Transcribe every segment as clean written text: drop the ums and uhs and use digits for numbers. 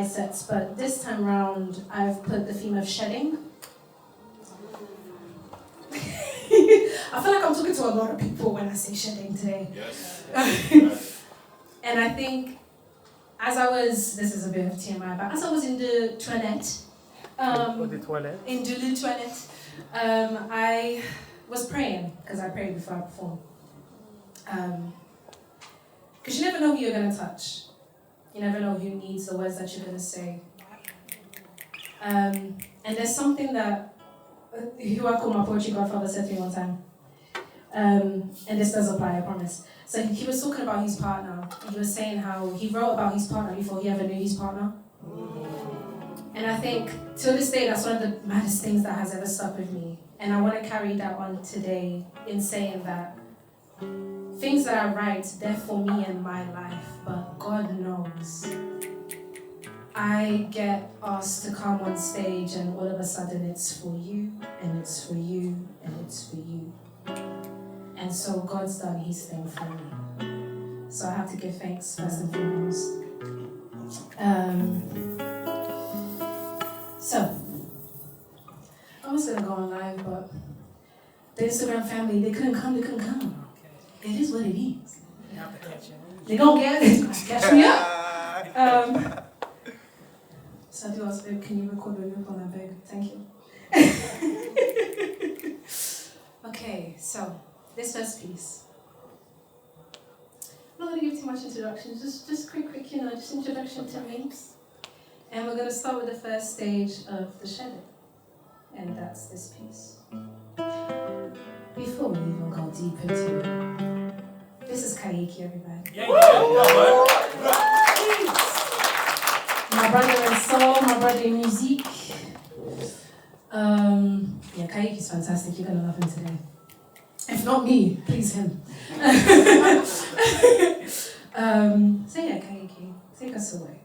my sets, but this time round I've put the theme of shedding. I feel like I'm talking to a lot of people when I say shedding today. Yes. And I think this is a bit of TMI, but as I was in the toilet, in the toilet, I was praying, because I pray before I perform. Because you never know who you're going to touch. You never know who needs the words that you're going to say. And there's something that who I call my poetry godfather said to me one time. And this does apply, I promise. So he was talking about his partner. He was saying how he wrote about his partner before he ever knew his partner. And I think, to this day, that's one of the maddest things that has ever stuck with me. And I want to carry that on today in saying that things that I write, they're for me and my life, but God knows. I get asked to come on stage and all of a sudden it's for you, and it's for you, and it's for you. And so God's done his thing for me. So I have to give thanks first and foremost. So, I was gonna go on live, but the Instagram family, they couldn't come. It is what it is. They gonna catch me up. So I do ask, babe, can you record the group on that, babe? Thank you. Okay, so this first piece. I'm not gonna give too much introduction, just quick, just introduction to me. And we're gonna start with the first stage of the shedding. And that's this piece. Before we even go deep into it, this is Kaiki, everybody. Yeah. My brother in soul, my brother in music. Kaiki's fantastic. You're gonna love him today. If not me, please him. So yeah, Kaiki, take us away.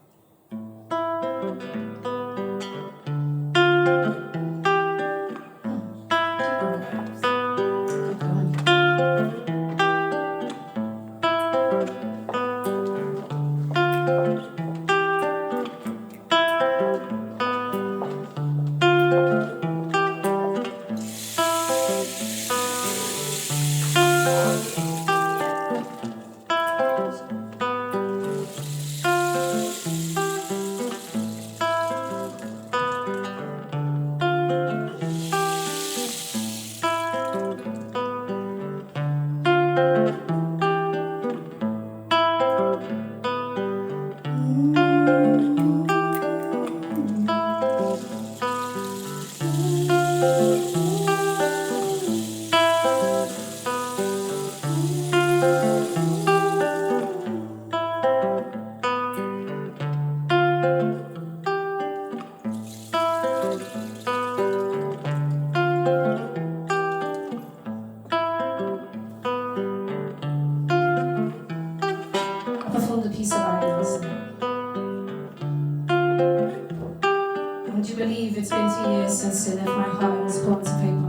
Would you believe it's been 2 years since you left my heart and was put onto paper?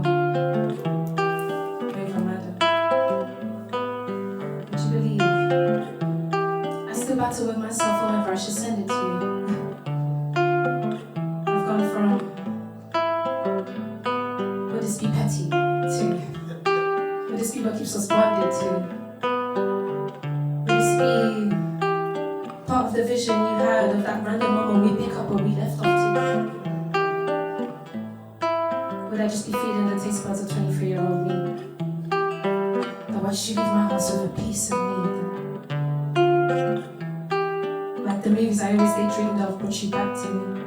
Over murder. Would you believe I still battle with myself whenever I should send it to you? I've gone from would this be petty to would this be what keeps us bonded to would this be part of the vision you had of that random moment we pick up where we left off to? Would I just be feeding the taste buds of 23-year-old me? That watched you leave my house with a piece of me? Like the movies I always daydreamed of brought you back to me.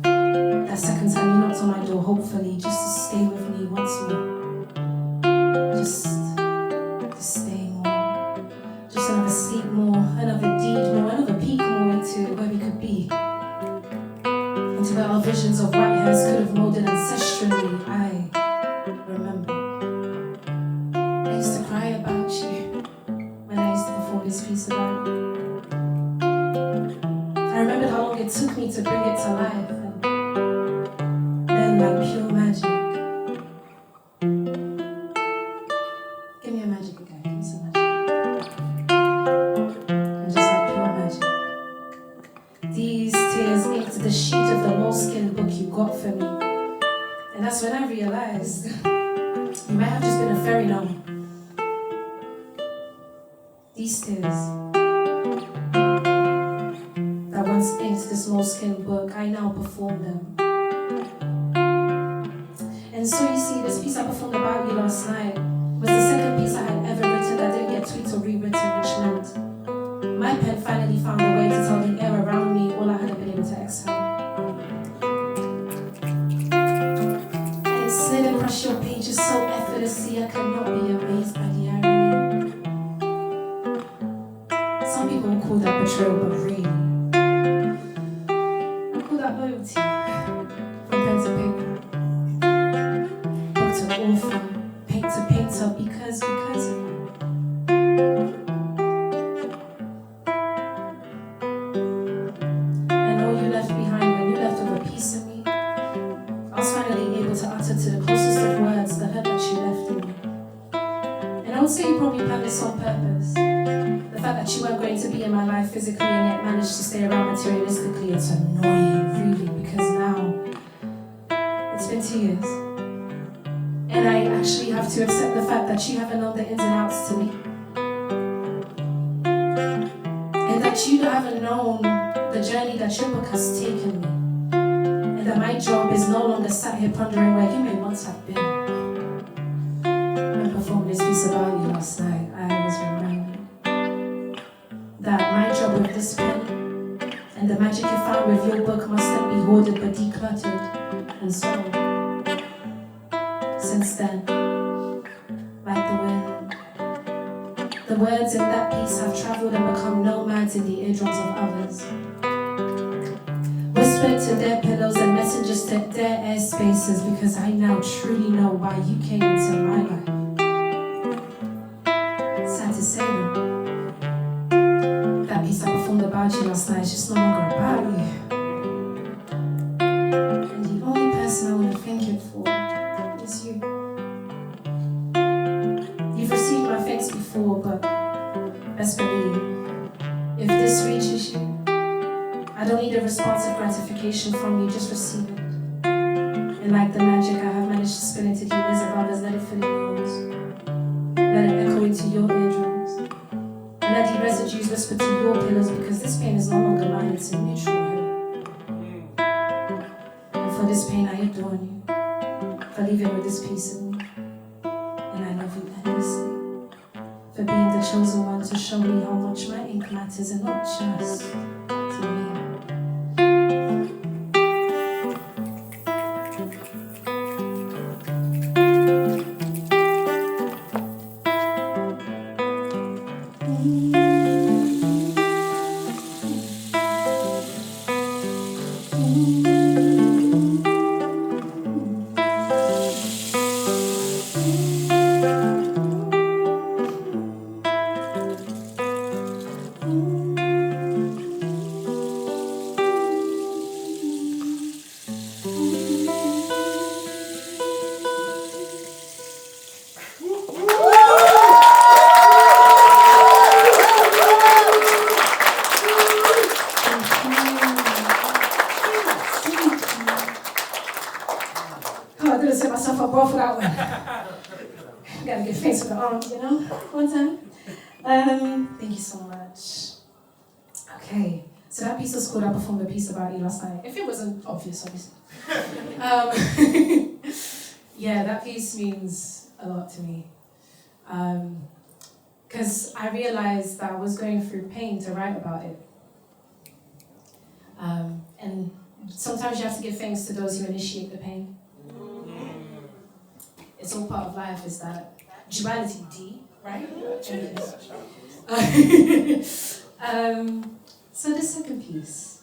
That second time you knocked on my door, hopefully, just to stay with me once more. Just stay more. Just another sleep more, another deed more, another peek more into where we could be. Into where our visions of white hairs could have molded ancestrally. I remember. I used to cry about you when I used to perform this piece about you. I remembered how long it took me to bring it to life. And then, like pure magic. Give me a magic again. Give me some magic. And just like pure magic. These tears inked the sheet of the moleskin book you got for me. And that's when I realized you might have just been a fairy now. These tears that once inked this moleskin book, I now perform them. And so you see, this piece I performed about you last night was the second piece I had ever written that didn't get tweaked or rewritten, which meant my pen finally found a way to tell the air around me all I hadn't been able to exhale. And it slid across your pages so effortlessly I could not be amazed by the irony. Some people call that betrayal, but really, I call that loyalty. From pen to paper, book to author, paint to painter, because of you. And all you left behind when you left with a piece of me, I was finally able to utter to the closest of words the hurt that you left in me. And I would say you probably planned this on purpose. The fact that you weren't going to be in my life physically and yet managed to stay around materialistically, it's annoying, really, because now it's been 2 years. And I actually have to accept the fact that you haven't known the ins and outs to me. And that you haven't known the journey that your book has taken me. And that my job is no longer sat here pondering where you may once have been. When performing this piece about you last night, I was reminded that my job with this pen and the magic you found with your book mustn't be hoarded but decluttered. And so, since then, like the wind, the words in that piece have traveled and become nomads in the eardrums of others. Whispered to their pillows and messengers to their air spaces, because I now truly know why you came into my life. Sad to say though, that piece I performed about you last night is just no longer about you. And the only person I want to thank it for is you. You've received my thanks before, but best believe, if this reaches you, I don't need a response of gratification from you, just receive it. And like the magic I have managed to spin into the ears of others, let it fill yours. Let it echo into your eardrums. And let the residues whisper to your pillows, because this pain is no longer mine, it's a mutual hill. And for this pain I adore you, for leaving with this piece of me. And I love you endlessly, for being the chosen one to show me how much my ink matters, and not just to me. Oh, I didn't set myself up well for that one. Gotta get face with the arms, you know? One time. Thank you so much. Okay, so that piece was called I Performed a Piece About You last night. If it wasn't obvious, obviously. Yeah, that piece means a lot to me. Because I realized that I was going through pain to write about it. And sometimes you have to give thanks to those who initiate the pain. It's all part of life, is that duality, D, right? So the second piece,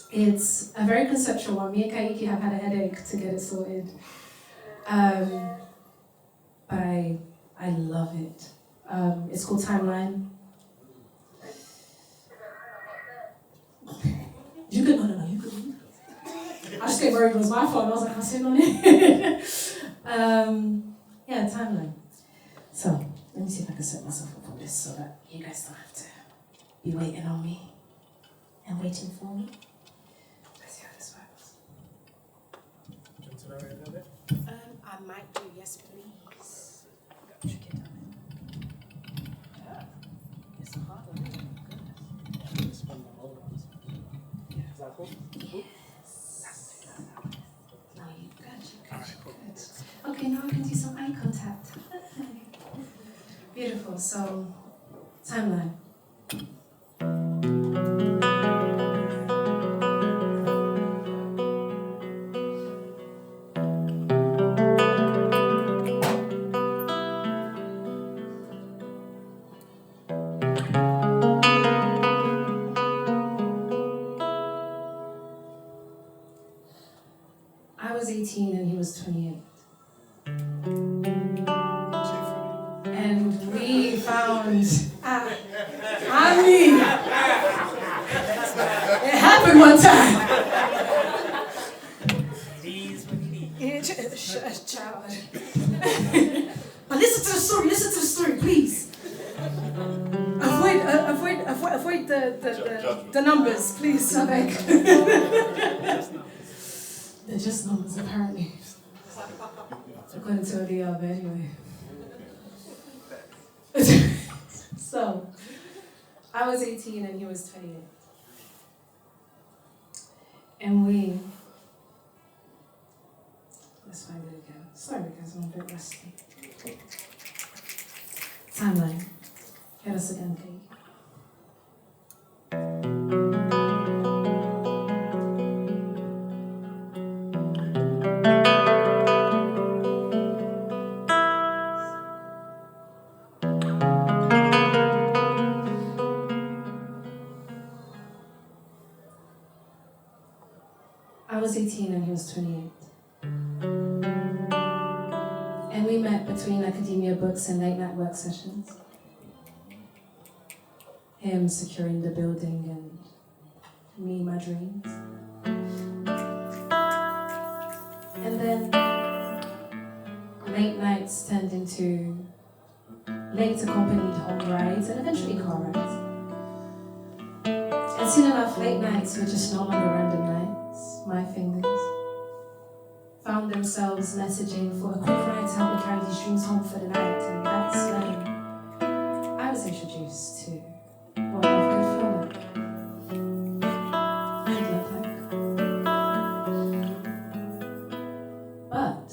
it's a very conceptual one. Me and Kaiki have had a headache to get it sorted. But I love it. It's called Timeline. You could, no, you could. I just get worried it was my phone. I was like, I'm sitting on it. Yeah, Timeline. So, let me see if I can set myself up on this so that you guys don't have to be waiting on me. and waiting for me. Let's see how this works. Do you want to narrate a little bit? I might do, yes please. Got to trick it down. Yeah. It's a hard one, isn't it? Goodness. This one, the old ones. Yeah. Is that cool? Yes. No, you good, good. Okay, now I can do some eye contact. Beautiful, so timeline. I was 18 and he was 28. And we found, I mean, it happened one time. Child. But listen to the story, please. Avoid the numbers, please, I beg. They're just numbers, apparently. According to the BYOB, anyway. So, I was 18 and he was 28. And let's find it again. Sorry guys, I'm a bit rusty. Timeline. Hit us again, please. I was 18 and he was 28. And we met between academia books and late night work sessions. Him securing the building and me my dreams. And then late nights turned into late accompanied home rides and eventually car rides. And soon enough, late nights were just no longer random nights. My fingers found themselves messaging for a quick ride to help me carry these dreams home for the night. And that's when I was introduced to what love could feel like, could look like. But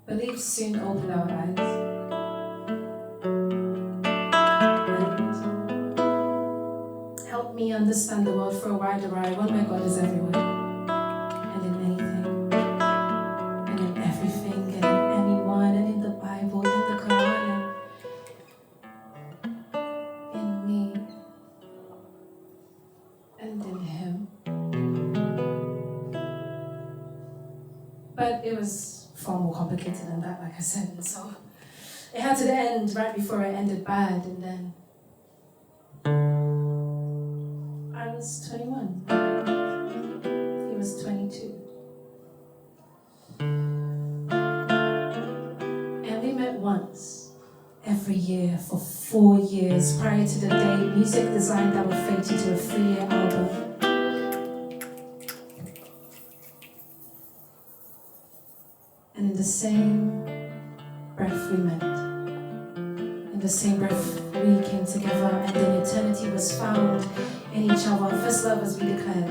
beliefs soon opened our eyes. Me understand the world for a wider eye. One where God is everywhere, and in anything, and in everything, and in anyone, and in the Bible, and the Quran, and in me, and in Him. But it was far more complicated than that, like I said, and so it had to end right before it ended bad, and then I was 21. He was 22. And we met once, every year, for 4 years, prior to the day music designed our fate into a 3-year album. And in the same breath we met. In the same breath we came together, and then eternity was found in each other, first love as we declared.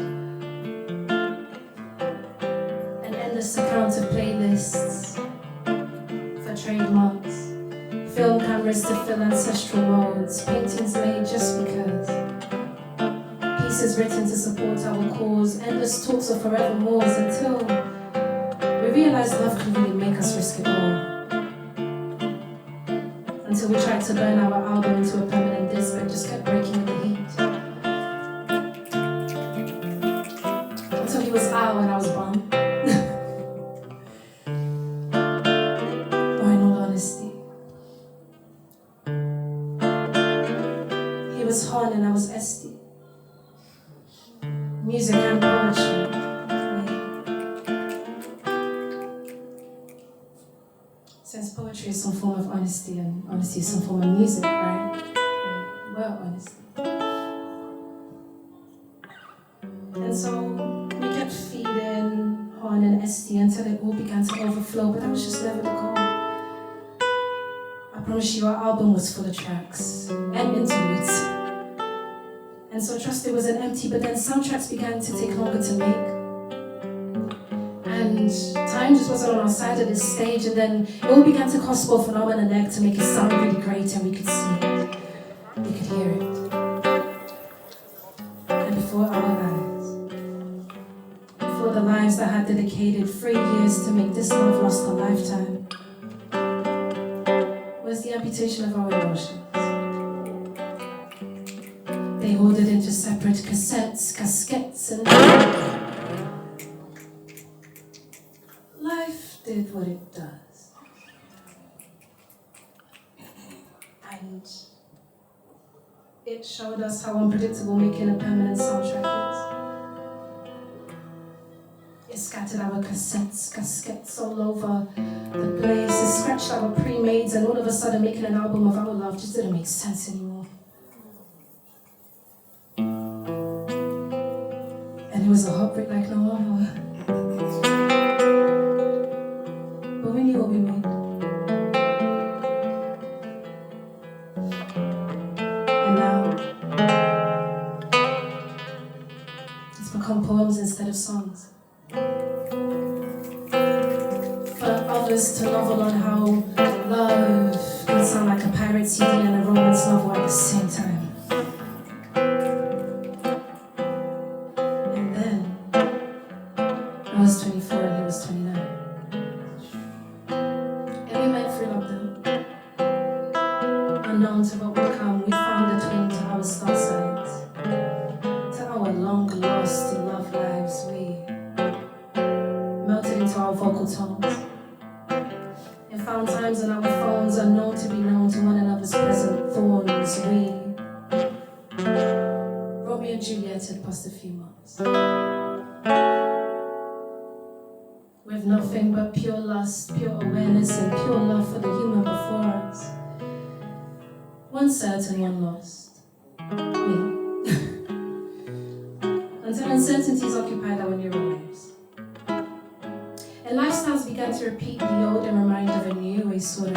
An endless account of playlists for trademarks, film cameras to fill ancestral modes, paintings made just because, pieces written to support our cause, endless talks of forevermores until we realized love could really make us risk it all. Until we tried to burn our album into a permanent disc, but just kept breaking with the heat. Until he was out and I was bummed. Or in all honesty, he was Han and I was Esty. Music and poetry. Since poetry is some form of honesty and honesty is some form of music, right? We're honest. And so we kept feeding Han and Esty until it all began to overflow, but that was just never the goal. I promise you, our album was full of tracks and interludes. And so Trust It wasn't empty, but then some tracks began to take longer to make. And time just wasn't on our side of this stage, and then it all began to cost both an arm and a leg to make it sound really great, and we could see it, we could hear it. And before our eyes, before the lives that had dedicated 3 years to make this love last a lifetime, was the amputation of our emotions. They ordered into separate cassettes, casquettes, and life did what it does. And it showed us how unpredictable making a permanent soundtrack is. It scattered our cassettes, casquettes all over the place. It scratched our pre-mades, and all of a sudden making an album of our love just didn't make sense anymore. And it was a heartbreak like no other. But we knew what we made. And now, it's become poems instead of songs. For others to novel on how love can sound like a pirate CD and a romance novel at the same time. And then, I was 24 and he was 29. And we met through lockdown. Unknown to what would come, we found a twin to our star signs. To our long lost love lives, we melted into our vocal tones. And found times on our phones unknown to be known to one another's present thorns. We Romeo and Juliet had passed a few months. With nothing but pure lust, pure awareness, and pure love for the human before us. One certain, one lost. Me. Until uncertainties occupied our neural waves. And lifestyles began to repeat the old and remind of a new, a sort of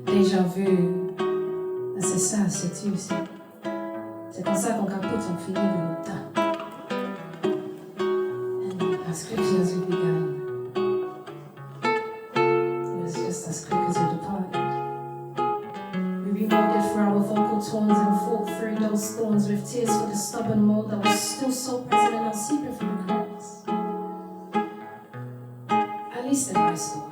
déjà vu. C'est ça, c'est tu, c'est comme ça qu'on capote, on finit le temps. And as quickly as we began, it was just as quick as we departed. We remolded for our vocal tones and fought through those thorns with tears for the stubborn mold that was still so present and unseen from the cracks. At least in my soul.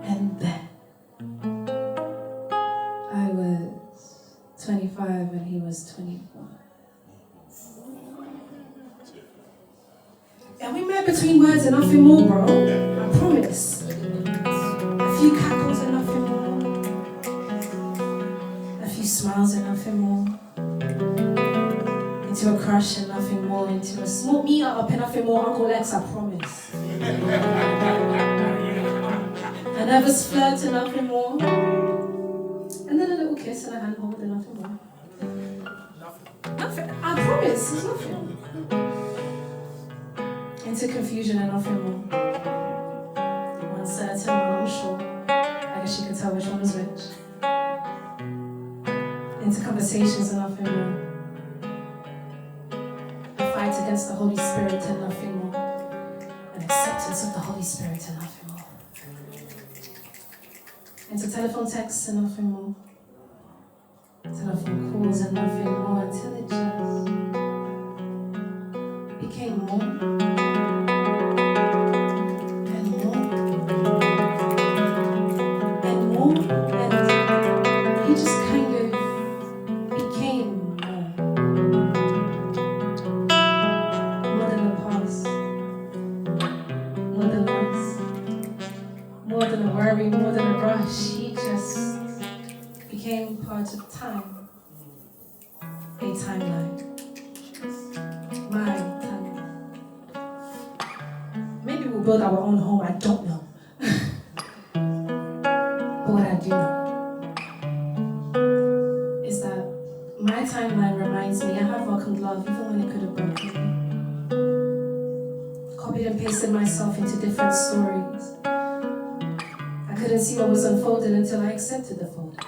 And then I was 25 and he was 21. And we met between words and nothing more, bro. I promise. A few cackles and nothing more. A few smiles and nothing more. Into a crush and nothing more. Into a small meet up and nothing more. Uncle Lex, I promise. A nervous flirt and nothing more. And then a little kiss and a handhold and nothing more. Nothing. I promise, it's nothing. Into confusion and nothing more. One certain, one unsure. I guess you could tell which one was which. Into conversations and nothing more. A fight against the Holy Spirit and nothing more. An acceptance of the Holy Spirit and nothing more. Into telephone texts and nothing more. Telephone calls and nothing more until it just became more. More than a rush, he just became part of time, a timeline, my timeline. Maybe we'll build our own home, I don't know. But what I do know My timeline reminds me I have welcomed love even when it could have broken me. Copied and pasted myself into different stories. I couldn't see what was unfolding until I accepted the fold.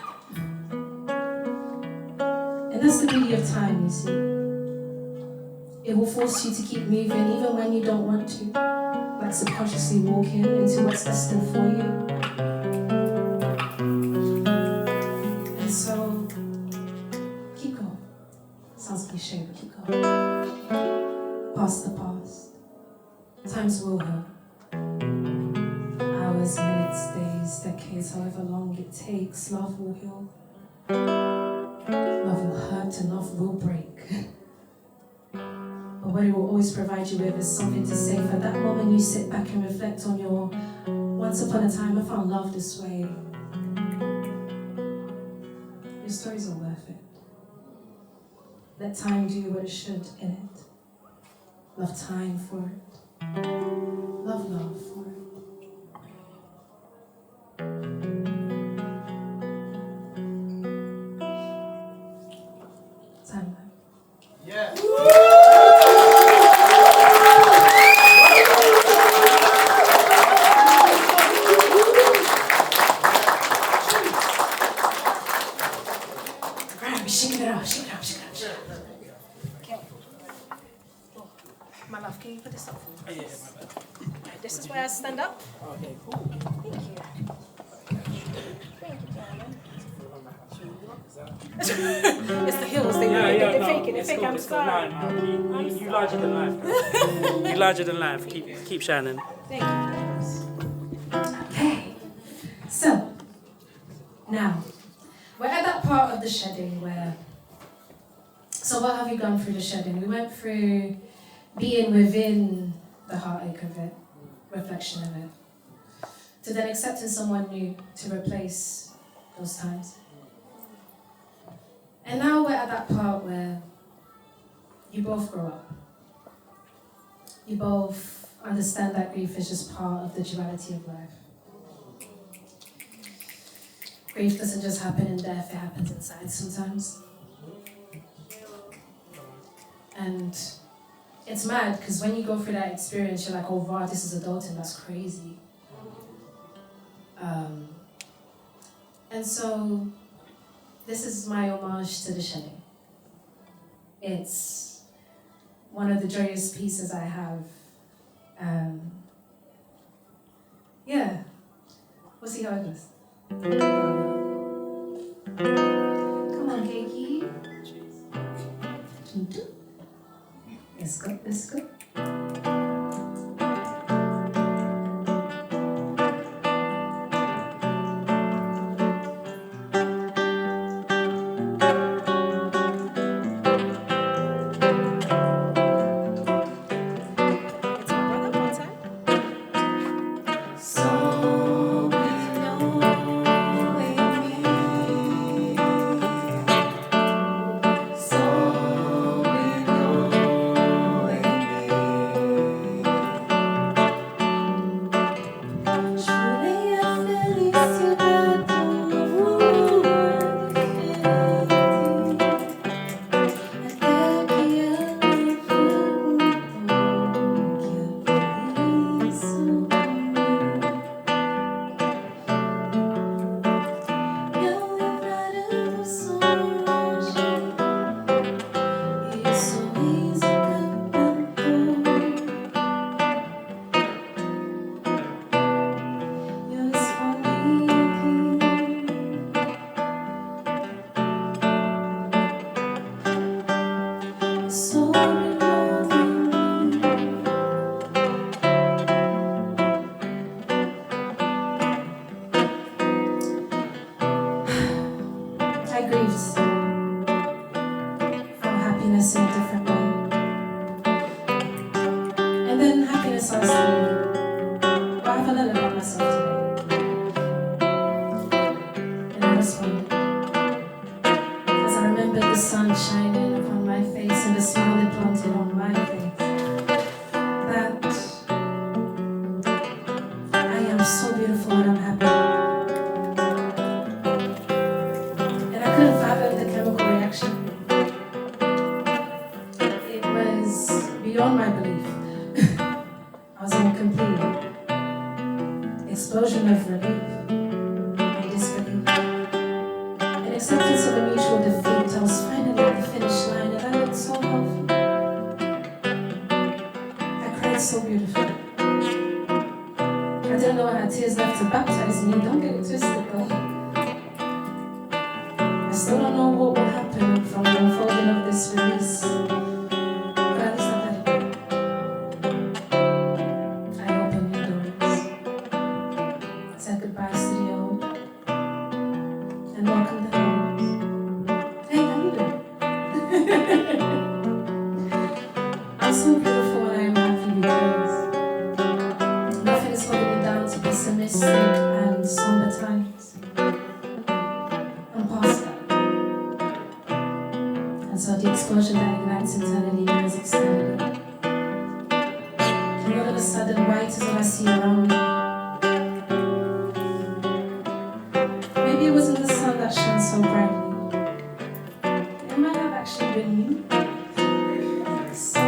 And that's the beauty of time, you see. It will force you to keep moving even when you don't want to, like subconsciously walking into what's destined for you. And so, keep going. Sounds cliche, but keep going. Past the past. Times will heal. Hours, minutes, days, decades, however long it takes, love will heal. Love will hurt and love will break. But what it will always provide you with is something to say for that moment you sit back and reflect on your once upon a time I found love this way. Your stories are worth it. Let time do what it should in it. Love time for it. Love love for it. Timeline. Yeah. Shake it out, shake it out, shake it out, shake it out. Okay. Oh, my love, can you put this up for me? Yeah, my bad. Okay, this is where I stand up. Okay, cool. Thank you. Thank you, darling. Is that? It's the hills, they Yeah, fake no, it, they it's fake cool, I'm it's cool. sorry. No, you larger than life. You larger than life. Keep shining. Thank you. Okay, so now we're at that part of the shedding where. So what have you gone through the shedding? We went through being within the heartache of it, reflection of it, to then accepting someone new to replace those times. And now we're at that part where you both grow up. You both understand that grief is just part of the duality of life. Grief doesn't just happen in death, it happens inside sometimes. And it's mad because when you go through that experience, you're like, oh wow, this is adulting, that's crazy. And so this is my homage to the shedding. It's one of the joyous pieces I have. Yeah, we'll see how it goes. Come on, Keiki. Let's go, let's go. I grieved. Found happiness in a different way. And then happiness asked me, what have I learned about myself today? And I responded, as I remembered the sun shining upon my face and the smile it planted on my face, that I am so beautiful when I'm happy. And I couldn't fathom the chemical reaction. acceptance of a mutual defeat. I was finally at the finish line and I looked so healthy. I cried so beautifully. I didn't know I had tears left to baptize me. Don't get it twisted though. I still don't know what will happen from the unfolding of this release. But at least I let it go. I opened new doors. Said goodbyes to the old. And welcome the new. Hey, how you doing? I'm so beautiful when I am happy because nothing is holding me down to pessimistic and somber times. I'm past that. And so the explosion that ignites internally is externally. And all of a sudden, white is what I see around me. Maybe it wasn't the sun that shone so brightly. It might have actually been me. So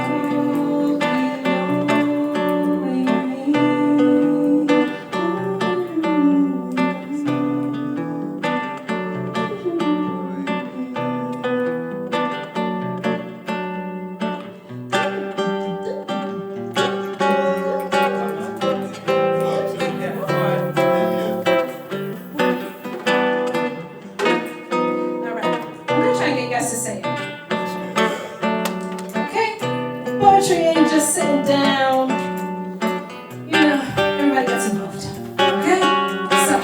to say it. Okay? Poetry ain't just sitting down. You know, everybody gets involved. Okay? So,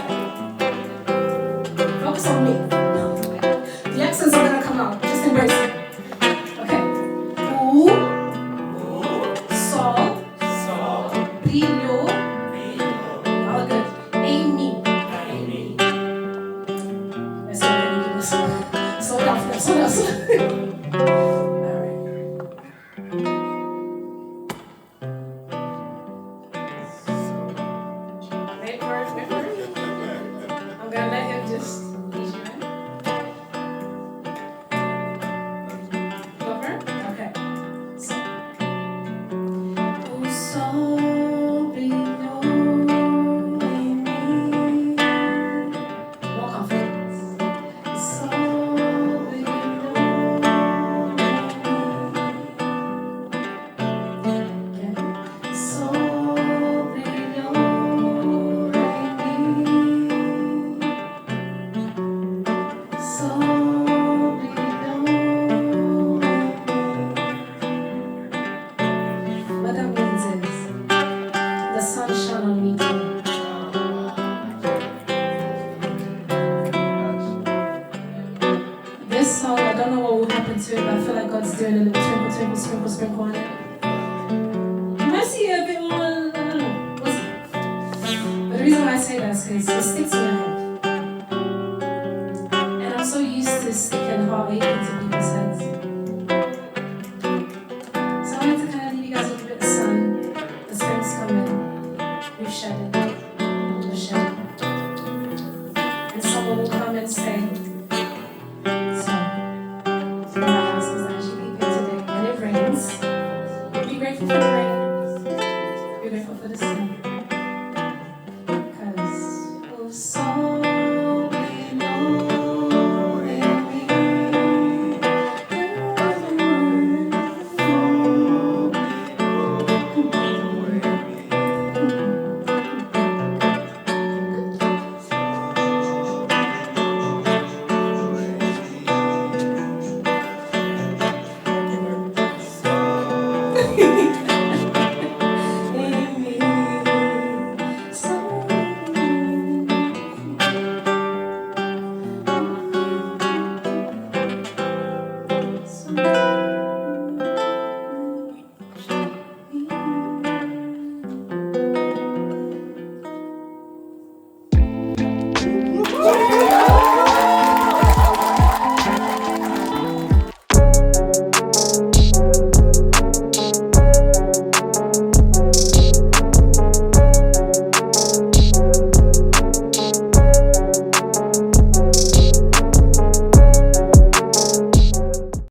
focus on me. The accents are gonna come out. Just embrace it. Okay? Ooh. Sol. Brilho. All good. Amy. Let's go ahead and give this. Slow down for that. Slow down. Wait for it. I'm gonna let him just ease you in. Go for it? Okay. So. Oh, sorry, no, more confidence. Sorry, no, again. Sorry, no, what that means is the sun shone on me too. This song, I don't know what will happen to it, but I feel like God's doing a little twinkle, twinkle, sprinkle, sprinkle on it. You might see a bit more, I don't know. We'll see. But the reason why I say that is because it sticks in my head. And I'm so used to sick and heart aching to be